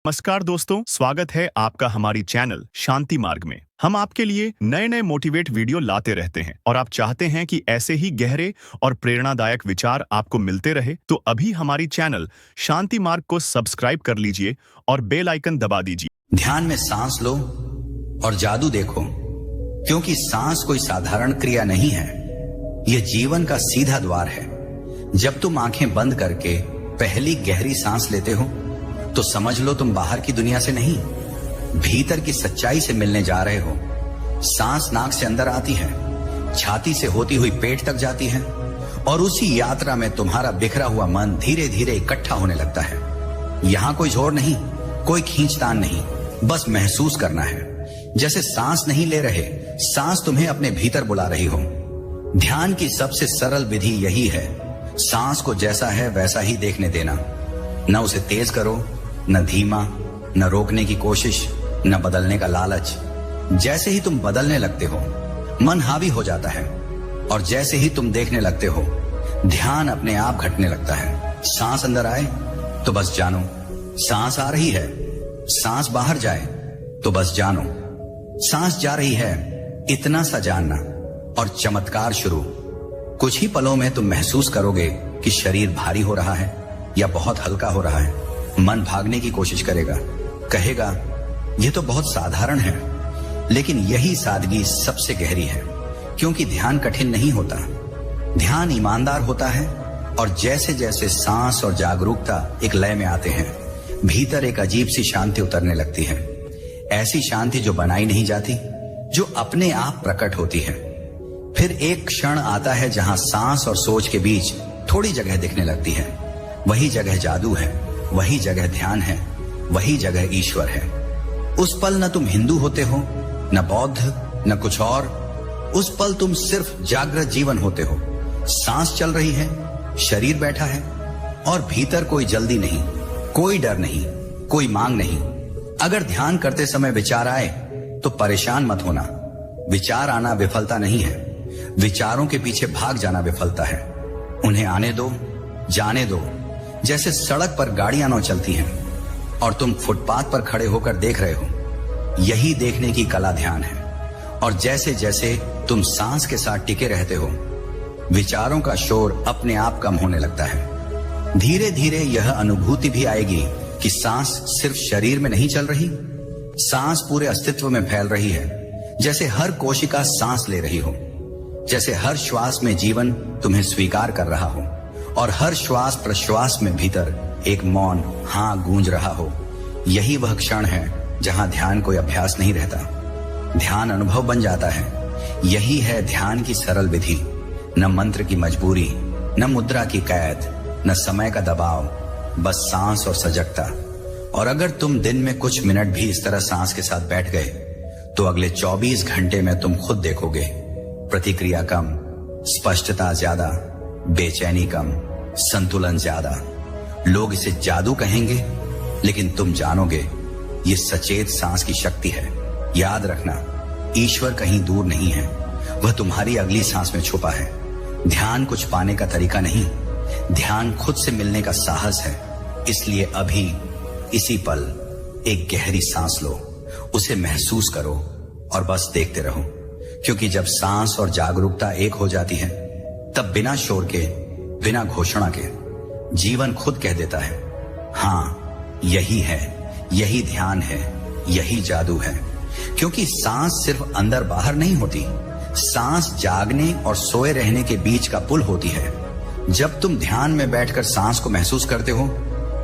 नमस्कार दोस्तों, स्वागत है आपका हमारी चैनल शांति मार्ग में। हम आपके लिए नए नए मोटिवेट वीडियो लाते रहते हैं और आप चाहते हैं कि ऐसे ही गहरे और प्रेरणादायक विचार आपको मिलते रहे तो अभी हमारी चैनल शांति मार्ग को सब्सक्राइब कर लीजिए और बेल आइकन दबा दीजिए। ध्यान में सांस लो और जादू देखो, क्योंकि सांस कोई साधारण क्रिया नहीं है, यह जीवन का सीधा द्वार है। जब तुम आंखें बंद करके पहली गहरी सांस लेते हो तो समझ लो तुम बाहर की दुनिया से नहीं, भीतर की सच्चाई से मिलने जा रहे हो। सांस नाक से अंदर आती है, छाती से होती हुई पेट तक जाती है और उसी यात्रा में तुम्हारा बिखरा हुआ मन धीरे धीरे इकट्ठा होने लगता है। यहां कोई जोर नहीं, कोई खींचतान नहीं, बस महसूस करना है जैसे सांस नहीं ले रहे, सांस तुम्हें अपने भीतर बुला रही हो। ध्यान की सबसे सरल विधि यही है, सांस को जैसा है वैसा ही देखने देना। न उसे तेज करो, न धीमा, न रोकने की कोशिश, न बदलने का लालच। जैसे ही तुम बदलने लगते हो मन हावी हो जाता है और जैसे ही तुम देखने लगते हो ध्यान अपने आप घटने लगता है। सांस अंदर आए तो बस जानो, सांस आ रही है। सांस बाहर जाए तो बस जानो, सांस जा रही है। इतना सा जानना और चमत्कार शुरू। कुछ ही पलों में तुम महसूस करोगे कि शरीर भारी हो रहा है या बहुत हल्का हो रहा है। मन भागने की कोशिश करेगा, कहेगा यह तो बहुत साधारण है, लेकिन यही सादगी सबसे गहरी है, क्योंकि ध्यान कठिन नहीं होता, ध्यान ईमानदार होता है। और जैसे जैसे सांस और जागरूकता एक लय में आते हैं, भीतर एक अजीब सी शांति उतरने लगती है। ऐसी शांति जो बनाई नहीं जाती, जो अपने आप प्रकट होती है। फिर एक क्षण आता है जहां सांस और सोच के बीच थोड़ी जगह दिखने लगती है। वही जगह जादू है, वही जगह ध्यान है, वही जगह ईश्वर है। उस पल न तुम हिंदू होते हो, न बौद्ध, न कुछ और। उस पल तुम सिर्फ जागृत जीवन होते हो। सांस चल रही है, शरीर बैठा है और भीतर कोई जल्दी नहीं, कोई डर नहीं, कोई मांग नहीं। अगर ध्यान करते समय विचार आए तो परेशान मत होना। विचार आना विफलता नहीं है, विचारों के पीछे भाग जाना विफलता है। उन्हें आने दो, जाने दो। जैसे सड़क पर गाड़ियां न चलती हैं और तुम फुटपाथ पर खड़े होकर देख रहे हो, यही देखने की कला ध्यान है। और जैसे जैसे तुम सांस के साथ टिके रहते हो, विचारों का शोर अपने आप कम होने लगता है। धीरे धीरे यह अनुभूति भी आएगी कि सांस सिर्फ शरीर में नहीं चल रही, सांस पूरे अस्तित्व में फैल रही है। जैसे हर कोशिका सांस ले रही हो, जैसे हर श्वास में जीवन तुम्हें स्वीकार कर रहा हो और हर श्वास प्रश्वास में भीतर एक मौन हाँ गूंज रहा हो। यही वह क्षण है जहां ध्यान कोई अभ्यास नहीं रहता, ध्यान अनुभव बन जाता है। यही है ध्यान की सरल विधि, न मंत्र की मजबूरी, न मुद्रा की कैद, न समय का दबाव, बस सांस और सजगता। और अगर तुम दिन में कुछ मिनट भी इस तरह सांस के साथ बैठ गए तो अगले 24 घंटे में तुम खुद देखोगे प्रतिक्रिया कम, स्पष्टता ज्यादा, बेचैनी कम, संतुलन ज्यादा। लोग इसे जादू कहेंगे, लेकिन तुम जानोगे ये सचेत सांस की शक्ति है। याद रखना, ईश्वर कहीं दूर नहीं है, वह तुम्हारी अगली सांस में छुपा है। ध्यान कुछ पाने का तरीका नहीं, ध्यान खुद से मिलने का साहस है। इसलिए अभी इसी पल एक गहरी सांस लो, उसे महसूस करो और बस देखते रहो। क्योंकि जब सांस और जागरूकता एक हो जाती है, तब बिना शोर के, बिना घोषणा के, जीवन खुद कह देता है हाँ यही है, यही ध्यान है, यही जादू है। क्योंकि सांस सिर्फ अंदर बाहर नहीं होती, सांस जागने और सोए रहने के बीच का पुल होती है। जब तुम ध्यान में बैठकर सांस को महसूस करते हो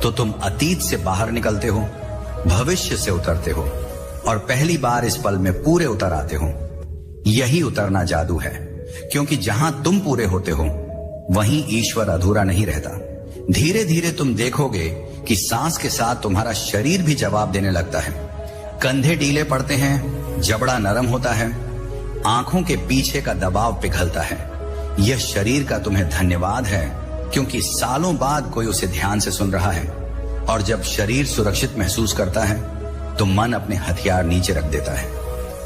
तो तुम अतीत से बाहर निकलते हो, भविष्य से उतरते हो और पहली बार इस पल में पूरे उतर आते हो। यही उतरना जादू है, क्योंकि जहां तुम पूरे होते हो वहीं ईश्वर अधूरा नहीं रहता। धीरे धीरे तुम देखोगे कि सांस के साथ तुम्हारा शरीर भी जवाब देने लगता है। कंधे ढीले पड़ते हैं, जबड़ा नरम होता है, आंखों के पीछे का दबाव पिघलता है। यह शरीर का तुम्हें धन्यवाद है, क्योंकि सालों बाद कोई उसे ध्यान से सुन रहा है। और जब शरीर सुरक्षित महसूस करता है तो मन अपने हथियार नीचे रख देता है।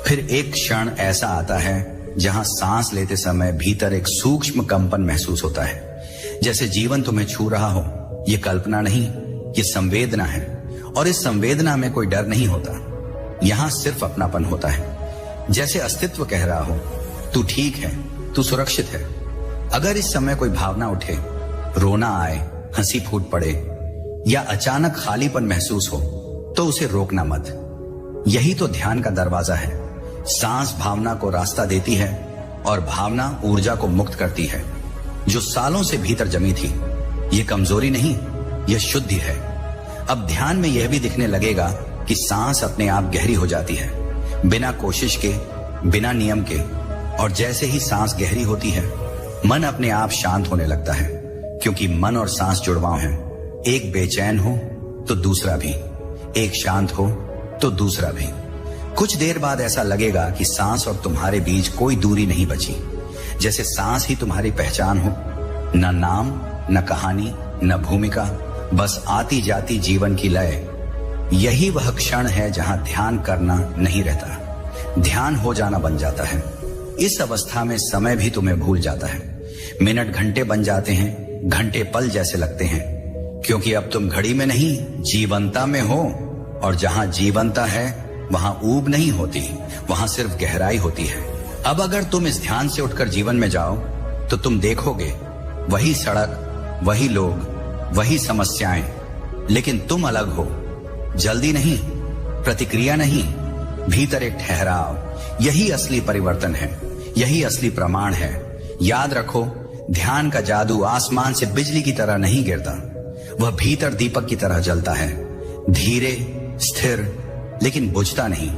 फिर एक क्षण ऐसा आता है जहां सांस लेते समय भीतर एक सूक्ष्म कंपन महसूस होता है, जैसे जीवन तुम्हें छू रहा हो। ये कल्पना नहीं, ये संवेदना है। और इस संवेदना में कोई डर नहीं होता, यहां सिर्फ अपनापन होता है। जैसे अस्तित्व कह रहा हो, तू ठीक है, तू सुरक्षित है। अगर इस समय कोई भावना उठे, रोना आए, हंसी फूट पड़े या अचानक खालीपन महसूस हो, तो उसे रोकना मत। यही तो ध्यान का दरवाजा है। सांस भावना को रास्ता देती है और भावना ऊर्जा को मुक्त करती है, जो सालों से भीतर जमी थी। यह कमजोरी नहीं, यह शुद्धि है। अब ध्यान में यह भी दिखने लगेगा कि सांस अपने आप गहरी हो जाती है, बिना कोशिश के, बिना नियम के। और जैसे ही सांस गहरी होती है, मन अपने आप शांत होने लगता है, क्योंकि मन और सांस जुड़वां हैं। एक बेचैन हो तो दूसरा भी, एक शांत हो तो दूसरा भी। कुछ देर बाद ऐसा लगेगा कि सांस और तुम्हारे बीच कोई दूरी नहीं बची, जैसे सांस ही तुम्हारी पहचान हो। न नाम, न कहानी, न भूमिका, बस आती जाती जीवन की लय। यही वह क्षण है जहां ध्यान करना नहीं रहता, ध्यान हो जाना बन जाता है। इस अवस्था में समय भी तुम्हें भूल जाता है। मिनट घंटे बन जाते हैं, घंटे पल जैसे लगते हैं, क्योंकि अब तुम घड़ी में नहीं, जीवंता में हो। और जहां जीवंता है वहां ऊब नहीं होती, वहां सिर्फ गहराई होती है। अब अगर तुम इस ध्यान से उठकर जीवन में जाओ तो तुम देखोगे वही सड़क, वही लोग, वही समस्याएं, लेकिन तुम अलग हो। जल्दी नहीं, प्रतिक्रिया नहीं, भीतर एक ठहराव। यही असली परिवर्तन है, यही असली प्रमाण है। याद रखो, ध्यान का जादू आसमान से बिजली की तरह नहीं गिरता, वह भीतर दीपक की तरह जलता है, धीरे, स्थिर, लेकिन बुझता नहीं।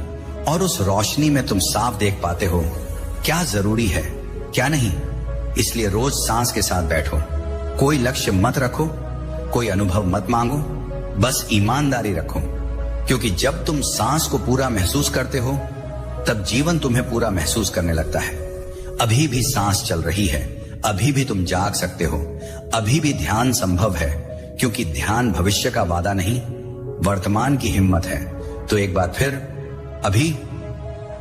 और उस रोशनी में तुम साफ देख पाते हो क्या जरूरी है, क्या नहीं। इसलिए रोज सांस के साथ बैठो। कोई लक्ष्य मत रखो, कोई अनुभव मत मांगो, बस ईमानदारी रखो। क्योंकि जब तुम सांस को पूरा महसूस करते हो, तब जीवन तुम्हें पूरा महसूस करने लगता है। अभी भी सांस चल रही है, अभी भी तुम जाग सकते हो, अभी भी ध्यान संभव है। क्योंकि ध्यान भविष्य का वादा नहीं, वर्तमान की हिम्मत है। तो एक बार फिर, अभी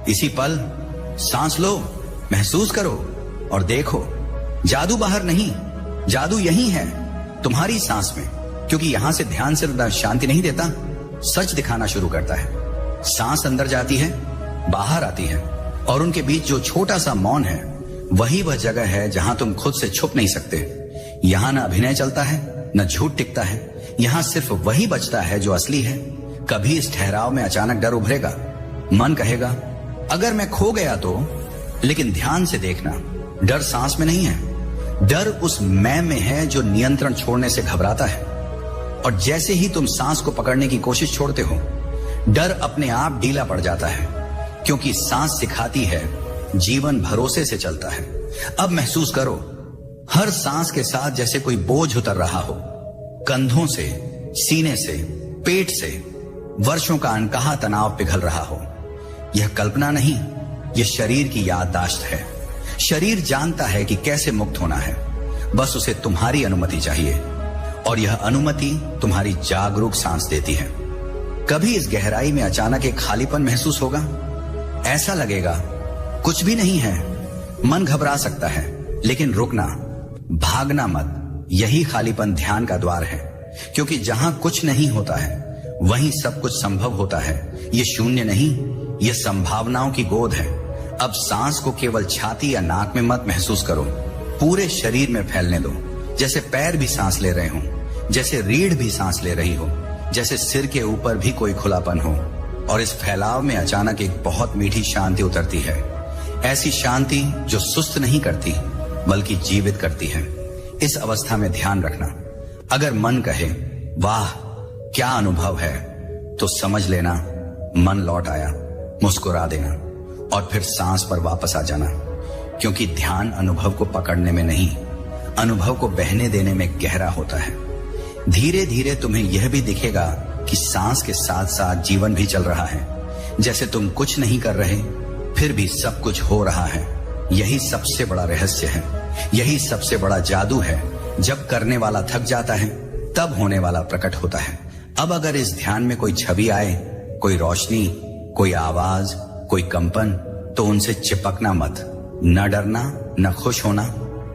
इसी पल सांस लो, महसूस करो और देखो, जादू बाहर नहीं, जादू यही है, तुम्हारी सांस में। क्योंकि यहां से ध्यान सिर्फ शांति नहीं देता, सच दिखाना शुरू करता है। सांस अंदर जाती है, बाहर आती है, और उनके बीच जो छोटा सा मौन है, वही वह जगह है जहां तुम खुद से छुप नहीं सकते। यहां न अभिनय चलता है, न झूठ टिकता है, यहां सिर्फ वही बचता है जो असली है। कभी इस ठहराव में अचानक डर उभरेगा, मन कहेगा अगर मैं खो गया तो। लेकिन ध्यान से देखना, डर सांस में नहीं है, डर उस मैं में है जो नियंत्रण छोड़ने से घबराता है। और जैसे ही तुम सांस को पकड़ने की कोशिश छोड़ते हो, डर अपने आप ढीला पड़ जाता है। क्योंकि सांस सिखाती है, जीवन भरोसे से चलता है। अब महसूस करो, हर सांस के साथ जैसे कोई बोझ उतर रहा हो, कंधों से, सीने से, पेट से वर्षों का अनकहा तनाव पिघल रहा हो। यह कल्पना नहीं, यह शरीर की याददाश्त है। शरीर जानता है कि कैसे मुक्त होना है, बस उसे तुम्हारी अनुमति चाहिए। और यह अनुमति तुम्हारी जागरूक सांस देती है। कभी इस गहराई में अचानक एक खालीपन महसूस होगा, ऐसा लगेगा कुछ भी नहीं है। मन घबरा सकता है, लेकिन रुकना, भागना मत। यही खालीपन ध्यान का द्वार है। क्योंकि जहां कुछ नहीं होता है, वहीं सब कुछ संभव होता है। यह शून्य नहीं, यह संभावनाओं की गोद है। अब सांस को केवल छाती या नाक में मत महसूस करो, पूरे शरीर में फैलने दो। जैसे पैर भी सांस ले रहे हो, जैसे रीढ़ भी सांस ले रही हो, जैसे सिर के ऊपर भी कोई खुलापन हो। और इस फैलाव में अचानक एक बहुत मीठी शांति उतरती है। ऐसी शांति जो सुस्त नहीं करती, बल्कि जीवित करती है। इस अवस्था में ध्यान रखना, अगर मन कहे वाह क्या अनुभव है, तो समझ लेना मन लौट आया। मुस्कुरा देना और फिर सांस पर वापस आ जाना। क्योंकि ध्यान अनुभव को पकड़ने में नहीं, अनुभव को बहने देने में गहरा होता है। धीरे धीरे तुम्हें यह भी दिखेगा कि सांस के साथ साथ जीवन भी चल रहा है। जैसे तुम कुछ नहीं कर रहे, फिर भी सब कुछ हो रहा है। यही सबसे बड़ा रहस्य है, यही सबसे बड़ा जादू है। जब करने वाला थक जाता है, तब होने वाला प्रकट होता है। अब अगर इस ध्यान में कोई छवि आए, कोई रोशनी, कोई आवाज, कोई कंपन, तो उनसे चिपकना मत। न डरना, न खुश होना,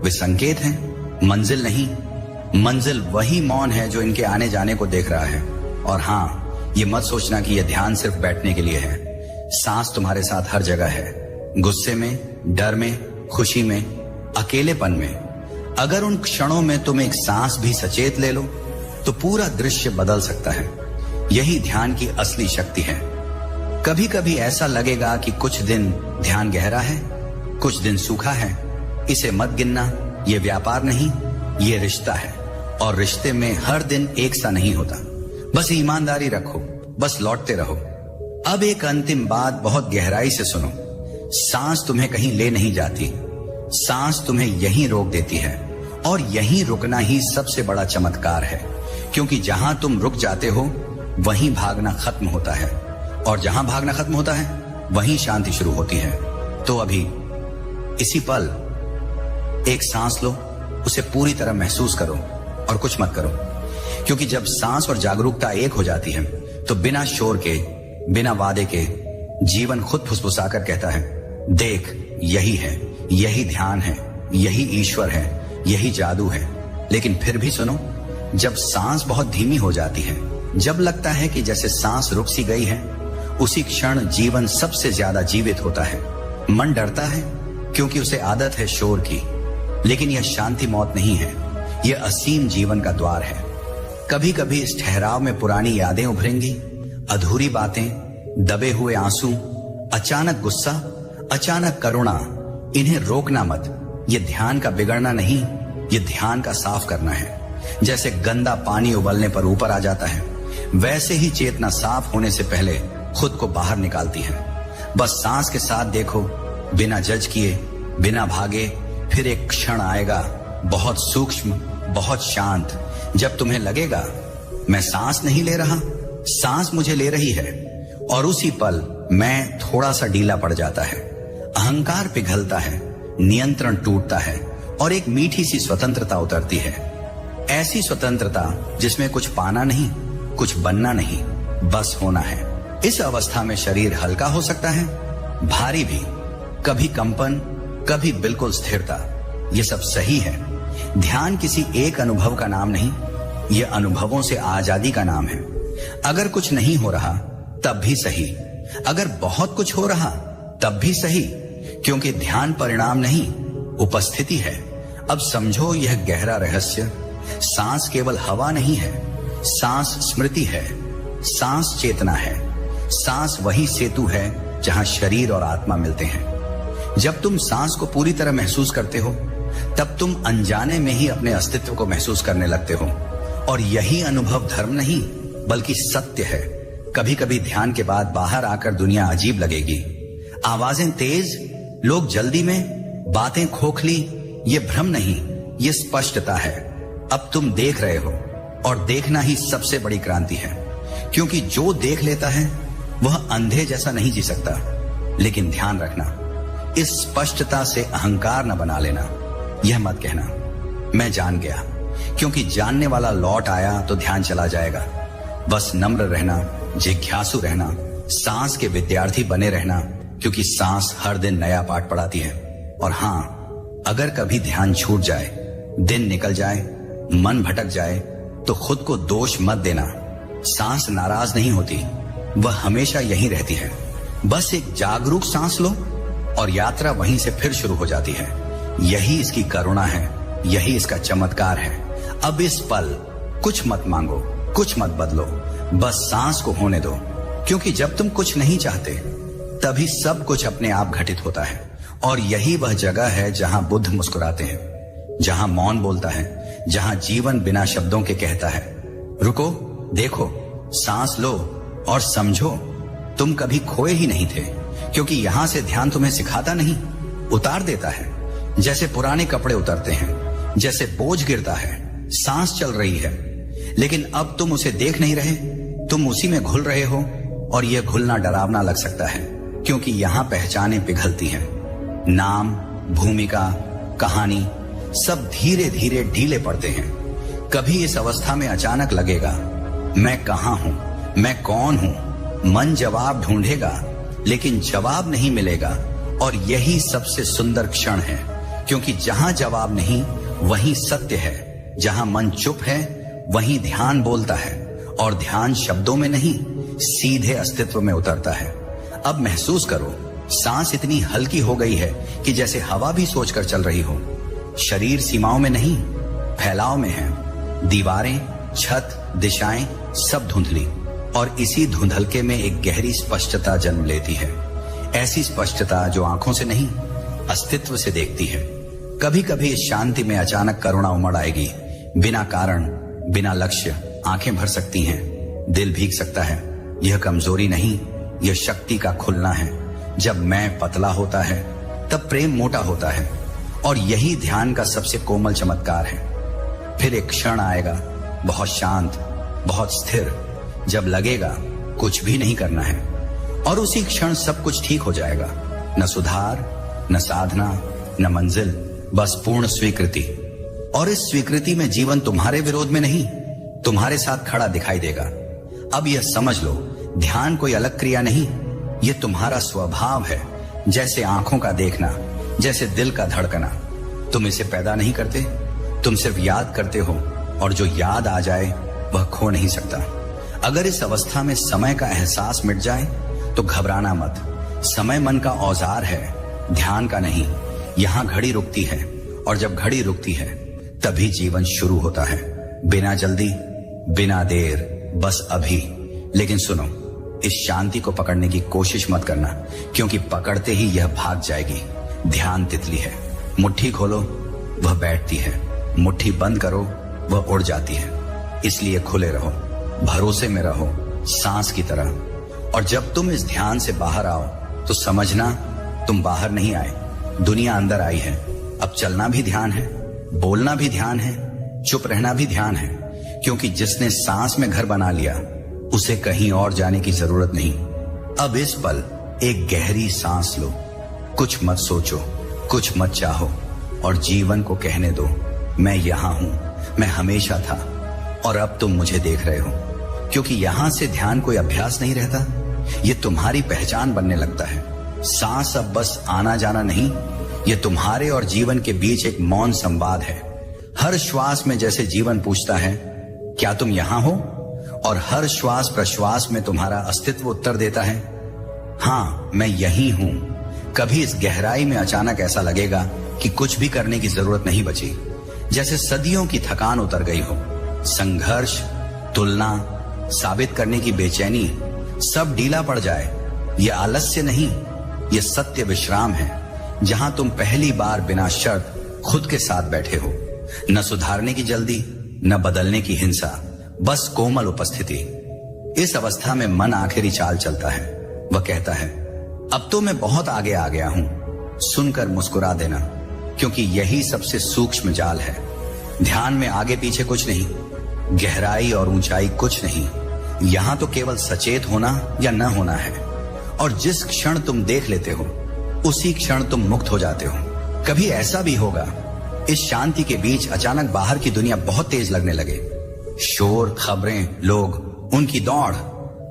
वे संकेत हैं, मंजिल नहीं। मंजिल वही मौन है जो इनके आने जाने को देख रहा है। और हाँ, ये मत सोचना कि यह ध्यान सिर्फ बैठने के लिए है। सांस तुम्हारे साथ हर जगह है, गुस्से में, डर में, खुशी में, अकेलेपन में। अगर उन क्षणों में तुम एक सांस भी सचेत ले लो तो पूरा दृश्य बदल सकता है। यही ध्यान की असली शक्ति है। कभी कभी ऐसा लगेगा कि कुछ दिन ध्यान गहरा है, कुछ दिन सूखा है। इसे मत गिनना, ये व्यापार नहीं, ये रिश्ता है। और रिश्ते में हर दिन एक सा नहीं होता। बस ईमानदारी रखो, बस लौटते रहो। अब एक अंतिम बात बहुत गहराई से सुनो। सांस तुम्हें कहीं ले नहीं जाती, सांस तुम्हें यहीं रोक देती है। और यहीं रुकना ही सबसे बड़ा चमत्कार है, क्योंकि जहां तुम रुक जाते हो वहीं भागना खत्म होता है, और जहां भागना खत्म होता है वहीं शांति शुरू होती है। तो अभी इसी पल एक सांस लो, उसे पूरी तरह महसूस करो और कुछ मत करो। क्योंकि जब सांस और जागरूकता एक हो जाती है तो बिना शोर के, बिना वादे के जीवन खुद फुसफुसाकर कहता है, देख यही है, यही ध्यान है, यही ईश्वर है, यही जादू है। लेकिन फिर भी सुनो, जब सांस बहुत धीमी हो जाती है, जब लगता है कि जैसे सांस रुक सी गई है, उसी क्षण जीवन सबसे ज्यादा जीवित होता है। मन डरता है क्योंकि उसे आदत है शोर की, लेकिन यह शांति मौत नहीं है, यह असीम जीवन का द्वार है। कभी कभी इस ठहराव में पुरानी यादें उभरेंगी, अधूरी बातें, दबे हुए आंसू, अचानक गुस्सा, अचानक करुणा। इन्हें रोकना मत। यह ध्यान का बिगड़ना नहीं, यह ध्यान का साफ करना है। जैसे गंदा पानी उबलने पर ऊपर आ जाता है, वैसे ही चेतना साफ होने से पहले खुद को बाहर निकालती है। बस सांस के साथ देखो, बिना जज किए, बिना भागे। फिर एक क्षण आएगा, बहुत सूक्ष्म, बहुत शांत, जब तुम्हें लगेगा मैं सांस नहीं ले रहा, सांस मुझे ले रही है। और उसी पल मैं थोड़ा सा ढीला पड़ जाता है, अहंकार पिघलता है, नियंत्रण टूटता है और एक मीठी सी स्वतंत्रता उतरती है। ऐसी स्वतंत्रता जिसमें कुछ पाना नहीं, कुछ बनना नहीं, बस होना है। इस अवस्था में शरीर हल्का हो सकता है, भारी भी, कभी कंपन, कभी बिल्कुल स्थिरता। ये सब सही है। ध्यान किसी एक अनुभव का नाम नहीं, यह अनुभवों से आजादी का नाम है। अगर कुछ नहीं हो रहा तब भी सही, अगर बहुत कुछ हो रहा तब भी सही, क्योंकि ध्यान परिणाम नहीं, उपस्थिति है। अब समझो यह गहरा रहस्य। सांस केवल हवा नहीं है, सांस स्मृति है, सांस चेतना है, सांस वही सेतु है जहां शरीर और आत्मा मिलते हैं। जब तुम सांस को पूरी तरह महसूस करते हो तब तुम अनजाने में ही अपने अस्तित्व को महसूस करने लगते हो। और यही अनुभव धर्म नहीं बल्कि सत्य है। कभी कभी ध्यान के बाद बाहर आकर दुनिया अजीब लगेगी, आवाजें तेज, लोग जल्दी में, बातें खोखली। ये भ्रम नहीं, ये स्पष्टता है। अब तुम देख रहे हो, और देखना ही सबसे बड़ी क्रांति है। क्योंकि जो देख लेता है वह अंधे जैसा नहीं जी सकता। लेकिन ध्यान रखना, इस स्पष्टता से अहंकार न बना लेना। यह मत कहना मैं जान गया, क्योंकि जानने वाला लौट आया तो ध्यान चला जाएगा। बस नम्र रहना, जिज्ञासु रहना, सांस के विद्यार्थी बने रहना, क्योंकि सांस हर दिन नया पाठ पढ़ाती है। और हां, अगर कभी ध्यान छूट जाए, दिन निकल जाए, मन भटक जाए, तो खुद को दोष मत देना। सांस नाराज नहीं होती, वह हमेशा यहीं रहती है। बस एक जागरूक सांस लो और यात्रा वहीं से फिर शुरू हो जाती है। यही इसकी करुणा है, यही इसका चमत्कार है। अब इस पल कुछ मत मांगो, कुछ मत बदलो, बस सांस को होने दो। क्योंकि जब तुम कुछ नहीं चाहते तभी सब कुछ अपने आप घटित होता है। और यही वह जगह है जहां बुद्ध मुस्कुराते हैं, जहां मौन बोलता है, जहां जीवन बिना शब्दों के कहता है, रुको, देखो, सांस लो और समझो तुम कभी खोए ही नहीं थे। क्योंकि यहां से ध्यान तुम्हें सिखाता नहीं, उतार देता है। जैसे पुराने कपड़े उतरते हैं, जैसे बोझ गिरता है। सांस चल रही है, लेकिन अब तुम उसे देख नहीं रहे, तुम उसी में घुल रहे हो। और यह घुलना डरावना लग सकता है, क्योंकि यहां पहचानें पिघलती हैं। नाम, भूमिका, कहानी सब धीरे धीरे ढीले पड़ते हैं। कभी इस अवस्था में अचानक लगेगा, मैं कहां हूं, मैं कौन हूं। मन जवाब ढूंढेगा, लेकिन जवाब नहीं मिलेगा। और यही सबसे सुंदर क्षण है, क्योंकि जहां जवाब नहीं वहीं सत्य है। जहां मन चुप है वहीं ध्यान बोलता है। और ध्यान शब्दों में नहीं, सीधे अस्तित्व में उतरता है। अब महसूस करो, सांस इतनी हल्की हो गई है कि जैसे हवा भी सोचकर चल रही हो। शरीर सीमाओं में नहीं, फैलाव में है। दीवारें, छत, दिशाएं सब धुंधली, और इसी धुंधलके में एक गहरी स्पष्टता जन्म लेती है। ऐसी स्पष्टता जो आंखों से नहीं, अस्तित्व से देखती है। कभी कभी इस शांति में अचानक करुणा उमड़ आएगी। बिना कारण, बिना लक्ष्य आंखें भर सकती हैं, दिल भीग सकता है। यह कमजोरी नहीं, यह शक्ति का खुलना है। जब मैं पतला होता है तब प्रेम मोटा होता है, और यही ध्यान का सबसे कोमल चमत्कार है। फिर एक क्षण आएगा, बहुत शांत, बहुत स्थिर, जब लगेगा कुछ भी नहीं करना है, और उसी क्षण सब कुछ ठीक हो जाएगा। न सुधार, न साधना, न मंजिल, बस पूर्ण स्वीकृति। और इस स्वीकृति में जीवन तुम्हारे विरोध में नहीं, तुम्हारे साथ खड़ा दिखाई देगा। अब यह समझ लो, ध्यान कोई अलग क्रिया नहीं, यह तुम्हारा स्वभाव है। जैसे आंखों का देखना, जैसे दिल का धड़कना। तुम इसे पैदा नहीं करते, तुम सिर्फ याद करते हो, और जो याद आ जाए वह खो नहीं सकता। अगर इस अवस्था में समय का एहसास मिट जाए तो घबराना मत। समय मन का औजार है, ध्यान का नहीं। यहां घड़ी रुकती है, और जब घड़ी रुकती है तभी जीवन शुरू होता है। बिना जल्दी, बिना देर, बस अभी। लेकिन सुनो, इस शांति को पकड़ने की कोशिश मत करना, क्योंकि पकड़ते ही यह भाग जाएगी। ध्यान तितली है, मुट्ठी खोलो वह बैठती है, मुट्ठी बंद करो वह उड़ जाती है। इसलिए खुले रहो, भरोसे में रहो, सांस की तरह। और जब तुम इस ध्यान से बाहर आओ तो समझना तुम बाहर नहीं आए, दुनिया अंदर आई है। अब चलना भी ध्यान है, बोलना भी ध्यान है, चुप रहना भी ध्यान है, क्योंकि जिसने सांस में घर बना लिया उसे कहीं और जाने की जरूरत नहीं। अब इस पल एक गहरी सांस लो, कुछ मत सोचो, कुछ मत चाहो, और जीवन को कहने दो, मैं यहां हूं, मैं हमेशा था, और अब तुम मुझे देख रहे हो। क्योंकि यहां से ध्यान कोई अभ्यास नहीं रहता, ये तुम्हारी पहचान बनने लगता है। सांस अब बस आना जाना नहीं, ये तुम्हारे और जीवन के बीच एक मौन संवाद है। हर श्वास में जैसे जीवन पूछता है, क्या तुम यहां हो? और हर श्वास प्रश्वास में तुम्हारा अस्तित्व उत्तर देता है, हां, मैं यही हूं। कभी इस गहराई में अचानक ऐसा लगेगा कि कुछ भी करने की जरूरत नहीं बची, जैसे सदियों की थकान उतर गई हो। संघर्ष, तुलना, साबित करने की बेचैनी, सब ढीला पड़ जाए। यह आलस्य नहीं, यह सत्य विश्राम है, जहां तुम पहली बार बिना शर्त खुद के साथ बैठे हो। न सुधारने की जल्दी, न बदलने की हिंसा, बस कोमल उपस्थिति। इस अवस्था में मन आखिरी चाल चलता है। वह कहता है, अब तो मैं बहुत आगे आ गया हूं। सुनकर मुस्कुरा देना, क्योंकि यही सबसे सूक्ष्म जाल है। ध्यान में आगे पीछे कुछ नहीं, गहराई और ऊंचाई कुछ नहीं। यहां तो केवल सचेत होना या न होना है, और जिस क्षण तुम देख लेते हो उसी क्षण तुम मुक्त हो जाते हो। कभी ऐसा भी होगा, इस शांति के बीच अचानक बाहर की दुनिया बहुत तेज लगने लगे। शोर, खबरें, लोग, उनकी दौड़,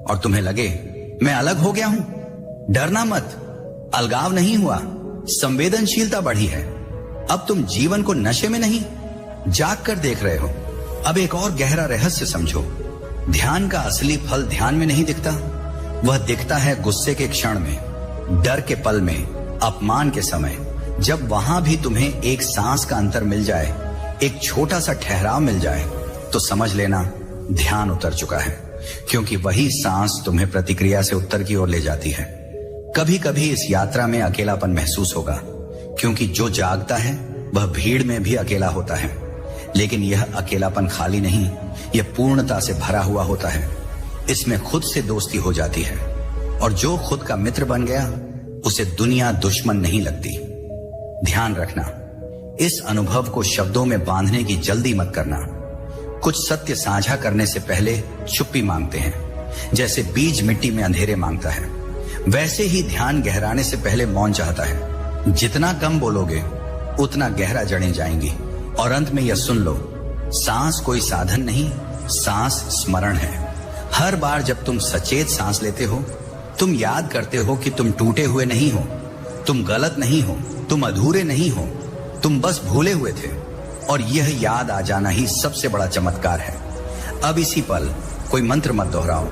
और तुम्हें लगे मैं अलग हो गया हूं। डरना मत, अलगाव नहीं हुआ, संवेदनशीलता बढ़ी है। अब तुम जीवन को नशे में नहीं, जाग कर देख रहे हो। अब एक और गहरा रहस्य समझो, ध्यान का असली फल ध्यान में नहीं दिखता, वह दिखता है गुस्से के क्षण में, डर के पल में, अपमान के समय। जब वहां भी तुम्हें एक सांस का अंतर मिल जाए, एक छोटा सा ठहराव मिल जाए, तो समझ लेना ध्यान उतर चुका है, क्योंकि वही सांस तुम्हें प्रतिक्रिया से उत्तर की ओर ले जाती है। कभी कभी इस यात्रा में अकेलापन महसूस होगा, क्योंकि जो जागता है वह भीड़ में भी अकेला होता है। लेकिन यह अकेलापन खाली नहीं, यह पूर्णता से भरा हुआ होता है। इसमें खुद से दोस्ती हो जाती है, और जो खुद का मित्र बन गया उसे दुनिया दुश्मन नहीं लगती। ध्यान रखना, इस अनुभव को शब्दों में बांधने की जल्दी मत करना। कुछ सत्य साझा करने से पहले चुप्पी मांगते हैं, जैसे बीज मिट्टी में अंधेरे मांगता है। वैसे ही ध्यान गहराने से पहले मौन चाहता है। जितना कम बोलोगे उतना गहरा जड़ें जाएंगी। और अंत में यह सुन लो, सांस कोई साधन नहीं, सांस स्मरण है। हर बार जब तुम सचेत सांस लेते हो, तुम याद करते हो कि तुम टूटे हुए नहीं हो, तुम गलत नहीं हो, तुम अधूरे नहीं हो, तुम बस भूले हुए थे। और यह याद आ जाना ही सबसे बड़ा चमत्कार है। अब इसी पल कोई मंत्र मत दोहराओ,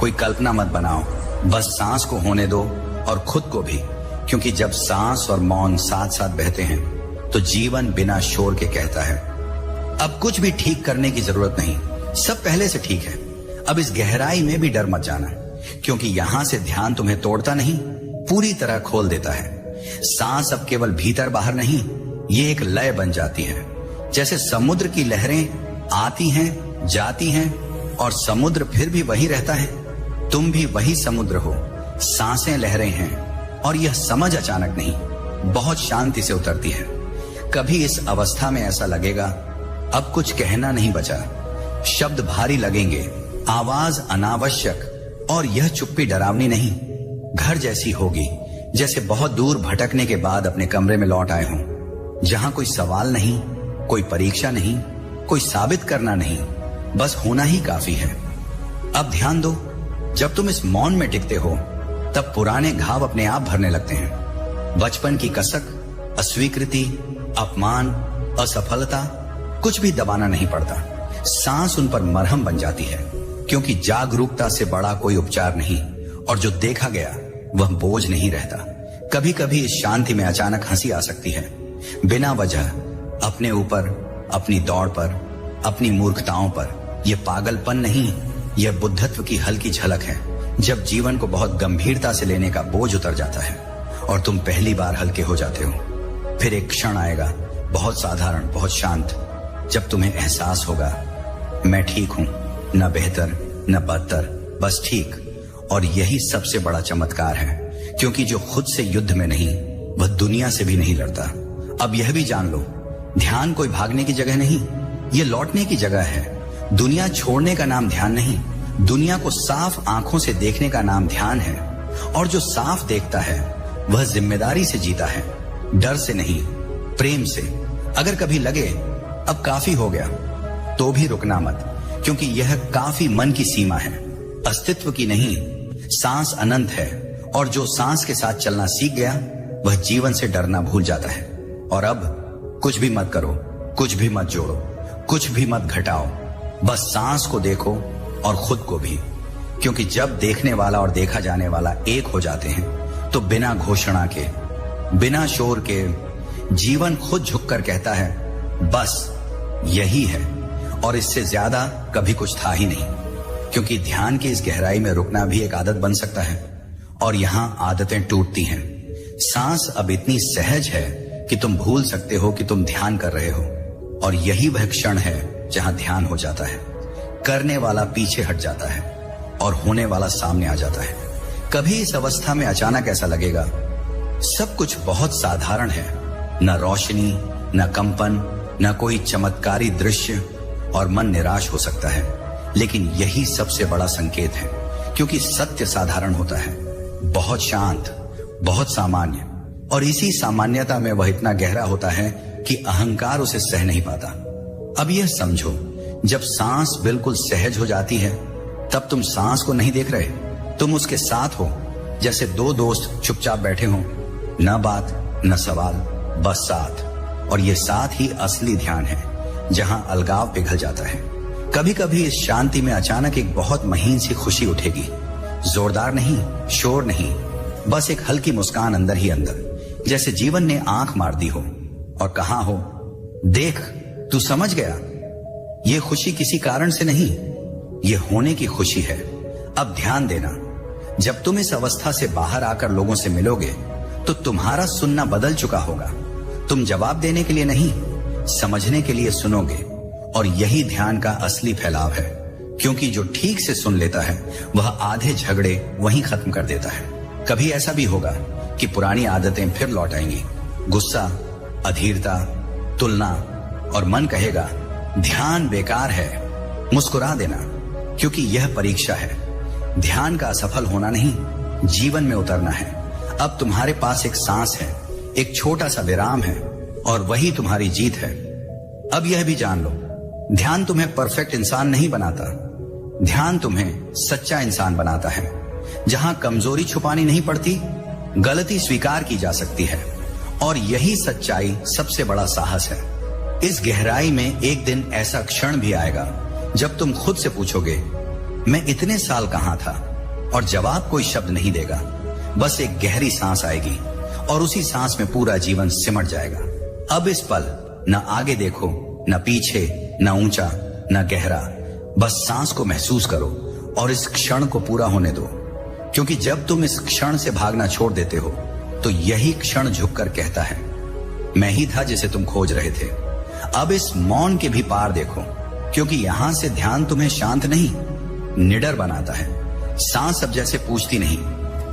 कोई कल्पना मत बनाओ, बस सांस को होने दो और खुद को भी, क्योंकि जब सांस और मौन साथ साथ बहते हैं तो जीवन बिना शोर के कहता है अब कुछ भी ठीक करने की जरूरत नहीं, सब पहले से ठीक है। अब इस गहराई में भी डर मत जाना, क्योंकि यहां से ध्यान तुम्हें तोड़ता नहीं, पूरी तरह खोल देता है। सांस अब केवल भीतर बाहर नहीं, ये एक लय बन जाती है। जैसे समुद्र की लहरें आती हैं, जाती हैं और समुद्र फिर भी वही रहता है, तुम भी वही समुद्र हो। सांसें लहरें हैं और यह समझ अचानक नहीं, बहुत शांति से उतरती है। कभी इस अवस्था में ऐसा लगेगा अब कुछ कहना नहीं बचा, शब्द भारी लगेंगे, आवाज अनावश्यक, और यह चुप्पी डरावनी नहीं, घर जैसी होगी, जैसे बहुत दूर भटकने के बाद अपने कमरे में लौट आए हों, जहां कोई सवाल नहीं, कोई परीक्षा नहीं, कोई साबित करना नहीं, बस होना ही काफी है। अब ध्यान दो, जब तुम इस मौन में टिकते हो तब पुराने घाव अपने आप भरने लगते हैं। बचपन की कसक, अस्वीकृति, अपमान, असफलता, कुछ भी दबाना नहीं पड़ता। सांस उन पर मरहम बन जाती है, क्योंकि जागरूकता से बड़ा कोई उपचार नहीं, और जो देखा गया वह बोझ नहीं रहता। कभी कभी इस शांति में अचानक हंसी आ सकती है, बिना वजह, अपने ऊपर, अपनी दौड़ पर, अपनी मूर्खताओं पर। यह पागलपन नहीं, यह बुद्धत्व की हल्की झलक है, जब जीवन को बहुत गंभीरता से लेने का बोझ उतर जाता है और तुम पहली बार हल्के हो जाते हो। फिर एक क्षण आएगा, बहुत साधारण, बहुत शांत, जब तुम्हें एहसास होगा मैं ठीक हूं, न बेहतर न बदतर, बस ठीक। और यही सबसे बड़ा चमत्कार है, क्योंकि जो खुद से युद्ध में नहीं, वह दुनिया से भी नहीं लड़ता। अब यह भी जान लो, ध्यान कोई भागने की जगह नहीं, यह लौटने की जगह है। दुनिया छोड़ने का नाम ध्यान नहीं, दुनिया को साफ आंखों से देखने का नाम ध्यान है। और जो साफ देखता है वह जिम्मेदारी से जीता है, डर से नहीं, प्रेम से। अगर कभी लगे अब काफी हो गया, तो भी रुकना मत, क्योंकि यह काफी मन की सीमा है, अस्तित्व की नहीं। सांस अनंत है, और जो सांस के साथ चलना सीख गया वह जीवन से डरना भूल जाता है। और अब कुछ भी मत करो, कुछ भी मत जोड़ो, कुछ भी मत घटाओ, बस सांस को देखो और खुद को भी, क्योंकि जब देखने वाला और देखा जाने वाला एक हो जाते हैं तो बिना घोषणा के, बिना शोर के, जीवन खुद झुककर कहता है बस यही है, और इससे ज्यादा कभी कुछ था ही नहीं। क्योंकि ध्यान की इस गहराई में रुकना भी एक आदत बन सकता है, और यहां आदतें टूटती हैं। सांस अब इतनी सहज है कि तुम भूल सकते हो कि तुम ध्यान कर रहे हो, और यही वह क्षण है जहां ध्यान हो जाता है। करने वाला पीछे हट जाता है और होने वाला सामने आ जाता है। कभी इस अवस्था में अचानक ऐसा लगेगा सब कुछ बहुत साधारण है, न रोशनी, न कंपन, न कोई चमत्कारी दृश्य, और मन निराश हो सकता है। लेकिन यही सबसे बड़ा संकेत है, क्योंकि सत्य साधारण होता है, बहुत शांत, बहुत सामान्य, और इसी सामान्यता में वह इतना गहरा होता है कि अहंकार उसे सह नहीं पाता। अब यह समझो, जब सांस बिल्कुल सहज हो जाती है तब तुम सांस को नहीं देख रहे, तुम उसके साथ हो, जैसे दो दोस्त चुपचाप बैठे हों, न बात न सवाल, बस साथ। और यह साथ ही असली ध्यान है, जहां अलगाव पिघल जाता है। कभी कभी इस शांति में अचानक एक बहुत महीन सी खुशी उठेगी, जोरदार नहीं, शोर नहीं, बस एक हल्की मुस्कान अंदर ही अंदर, जैसे जीवन ने आंख मार दी हो और कहा हो देख तू समझ गया। ये खुशी किसी कारण से नहीं, ये होने की खुशी है। अब ध्यान देना, जब तुम इस अवस्था से बाहर आकर लोगों से मिलोगे तो तुम्हारा सुनना बदल चुका होगा। तुम जवाब देने के लिए नहीं, समझने के लिए सुनोगे, और यही ध्यान का असली फैलाव है। क्योंकि जो ठीक से सुन लेता है वह आधे झगड़े वहीं खत्म कर देता है। कभी ऐसा भी होगा कि पुरानी आदतें फिर लौट आएंगी, गुस्सा, अधीरता, तुलना, और मन कहेगा ध्यान बेकार है। मुस्कुरा देना, क्योंकि यह परीक्षा है। ध्यान का असफल होना नहीं, जीवन में उतरना है। अब तुम्हारे पास एक सांस है, एक छोटा सा विराम है, और वही तुम्हारी जीत है। अब यह भी जान लो, ध्यान तुम्हें परफेक्ट इंसान नहीं बनाता, ध्यान तुम्हें सच्चा इंसान बनाता है, जहां कमजोरी छुपानी नहीं पड़ती, गलती स्वीकार की जा सकती है, और यही सच्चाई सबसे बड़ा साहस है। इस गहराई में एक दिन ऐसा क्षण भी आएगा जब तुम खुद से पूछोगे मैं इतने साल कहां था, और जवाब कोई शब्द नहीं देगा। बस एक गहरी सांस आएगी और उसी सांस में पूरा जीवन सिमट जाएगा। अब इस पल न आगे देखो, न पीछे, न ऊंचा, न गहरा, बस सांस को महसूस करो और इस क्षण को पूरा होने दो। क्योंकि जब तुम इस क्षण से भागना छोड़ देते हो तो यही क्षण झुककर कहता है, मैं ही था जिसे तुम खोज रहे थे। अब इस मौन के भी पार देखो, क्योंकि यहां से ध्यान तुम्हें शांत नहीं, निडर बनाता है। सांस अब जैसे पूछती नहीं,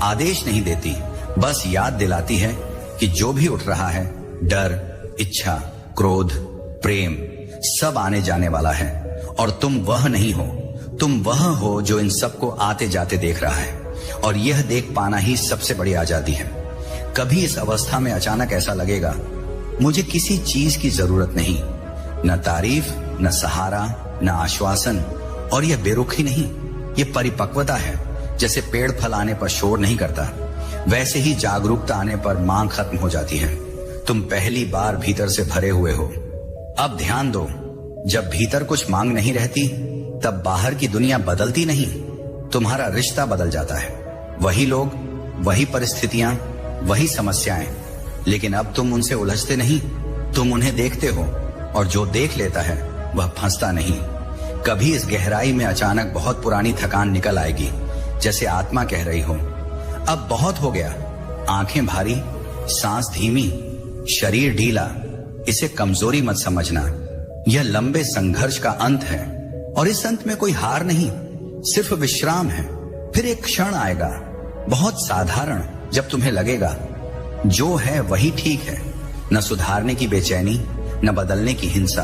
आदेश नहीं देती, बस याद दिलाती है कि जो भी उठ रहा है, डर, इच्छा, क्रोध, प्रेम, सब आने जाने वाला है और तुम वह नहीं हो। तुम वह हो जो इन सबको आते जाते देख रहा है, और यह देख पाना ही सबसे बड़ी आजादी है। कभी इस अवस्था में अचानक ऐसा लगेगा, मुझे किसी चीज की जरूरत नहीं, न तारीफ, न सहारा, न आश्वासन, और यह बेरुखी नहीं, यह परिपक्वता है। जैसे पेड़ फल आने पर शोर नहीं करता, वैसे ही जागरूकता आने पर मांग खत्म हो जाती है। तुम पहली बार भीतर से भरे हुए हो। अब ध्यान दो, जब भीतर कुछ मांग नहीं रहती तब बाहर की दुनिया बदलती नहीं, तुम्हारा रिश्ता बदल जाता है। वही लोग, वही परिस्थितियां, वही समस्याएं, लेकिन अब तुम उनसे उलझते नहीं, तुम उन्हें देखते हो, और जो देख लेता है वह फंसता नहीं। कभी इस गहराई में अचानक बहुत पुरानी थकान निकल आएगी, जैसे आत्मा कह रही हो, अब बहुत हो गया। आंखें भारी, सांस धीमी, शरीर ढीला। इसे कमजोरी मत समझना, यह लंबे संघर्ष का अंत है, और इस अंत में कोई हार नहीं, सिर्फ विश्राम है। फिर एक क्षण आएगा, बहुत साधारण, जब तुम्हें लगेगा जो है वही ठीक है, न सुधारने की बेचैनी, न बदलने की हिंसा,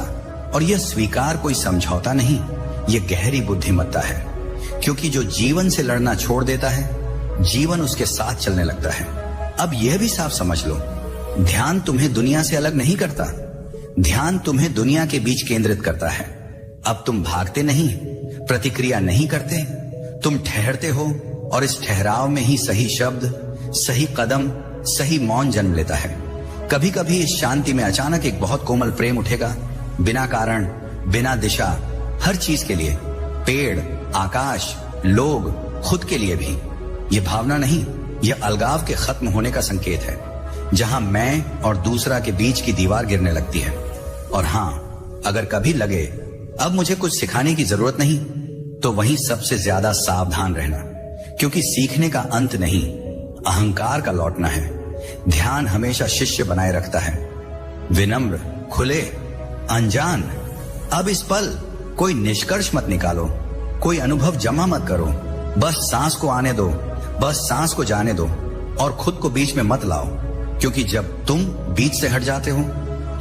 और यह स्वीकार कोई समझौता नहीं, यह गहरी बुद्धिमत्ता है। क्योंकि जो जीवन से लड़ना छोड़ देता है, जीवन उसके साथ चलने लगता है। अब यह भी साफ समझ लो, ध्यान तुम्हें दुनिया से अलग नहीं करता, ध्यान तुम्हें दुनिया के बीच केंद्रित करता है। अब तुम भागते नहीं, प्रतिक्रिया नहीं करते, तुम ठहरते हो, और इस ठहराव में ही सही शब्द, सही कदम, सही मौन जन्म लेता है। कभी कभी इस शांति में अचानक एक बहुत कोमल प्रेम उठेगा, बिना कारण, बिना दिशा, हर चीज के लिए, पेड़, आकाश, लोग, खुद के लिए भी। यह भावना नहीं, यह अलगाव के खत्म होने का संकेत है, जहां मैं और दूसरा के बीच की दीवार गिरने लगती है। और हां, अगर कभी लगे अब मुझे कुछ सिखाने की जरूरत नहीं, तो वहीं सबसे ज्यादा सावधान रहना, क्योंकि सीखने का अंत नहीं, अहंकार का लौटना है। ध्यान हमेशा शिष्य बनाए रखता है, विनम्र, खुले, अनजान। अब इस पल कोई निष्कर्ष मत निकालो, कोई अनुभव जमा मत करो, बस सांस को आने दो, बस सांस को जाने दो, और खुद को बीच में मत लाओ। क्योंकि जब तुम बीच से हट जाते हो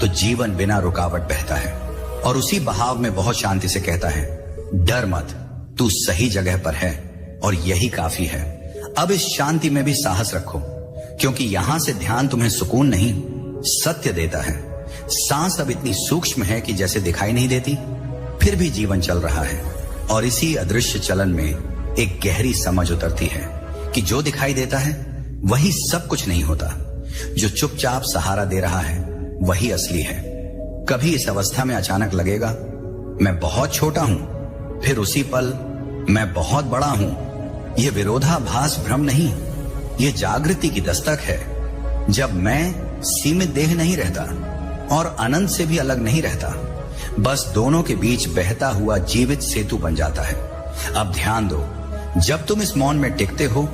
तो जीवन बिना रुकावट बहता है, और उसी बहाव में बहुत शांति से कहता है, डर मत, तू सही जगह पर है, और यही काफी है। अब इस शांति में भी साहस रखो, क्योंकि यहां से ध्यान तुम्हें सुकून नहीं, सत्य देता है। सांस अब इतनी सूक्ष्म है कि जैसे दिखाई नहीं देती, फिर भी जीवन चल रहा है, और इसी अदृश्य चलन में एक गहरी समझ उतरती है कि जो दिखाई देता है वही सब कुछ नहीं होता, जो चुपचाप सहारा दे रहा है वही असली है। कभी इस अवस्था में अचानक लगेगा, मैं बहुत छोटा हूं, फिर उसी पल मैं बहुत बड़ा हूं। यह विरोधाभास भ्रम नहीं, यह जागृति की दस्तक है। जब मैं सीमित देह नहीं रहता और अनंत से भी अलग नहीं रहता, बस दोनों के बीच बहता हुआ जीवित सेतु बन जाता है। अब ध्यान दो, जब तुम इस मौन में टिकते हो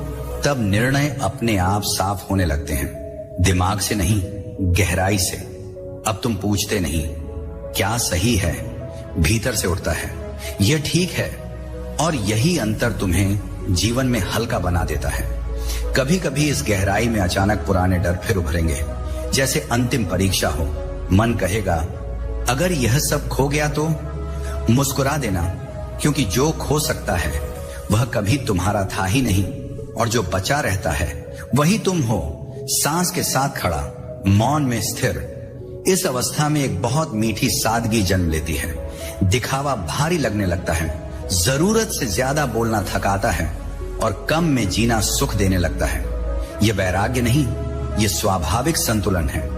तब निर्णय अपने आप साफ होने लगते हैं, दिमाग से नहीं, गहराई से। अब तुम पूछते नहीं क्या सही है, भीतर से उठता है यह ठीक है, और यही अंतर तुम्हें जीवन में हल्का बना देता है। कभी कभी इस गहराई में अचानक पुराने डर फिर उभरेंगे, जैसे अंतिम परीक्षा हो। मन कहेगा अगर यह सब खो गया तो मुस्कुरा देना, क्योंकि जो खो सकता है वह कभी तुम्हारा था ही नहीं, और जो बचा रहता है वही तुम हो, सांस के साथ खड़ा, मौन में स्थिर। इस अवस्था में एक बहुत मीठी सादगी जन्म लेती है। दिखावा भारी लगने लगता है, जरूरत से ज्यादा बोलना थकाता है, और कम में जीना सुख देने लगता है। यह वैराग्य नहीं, यह स्वाभाविक संतुलन है।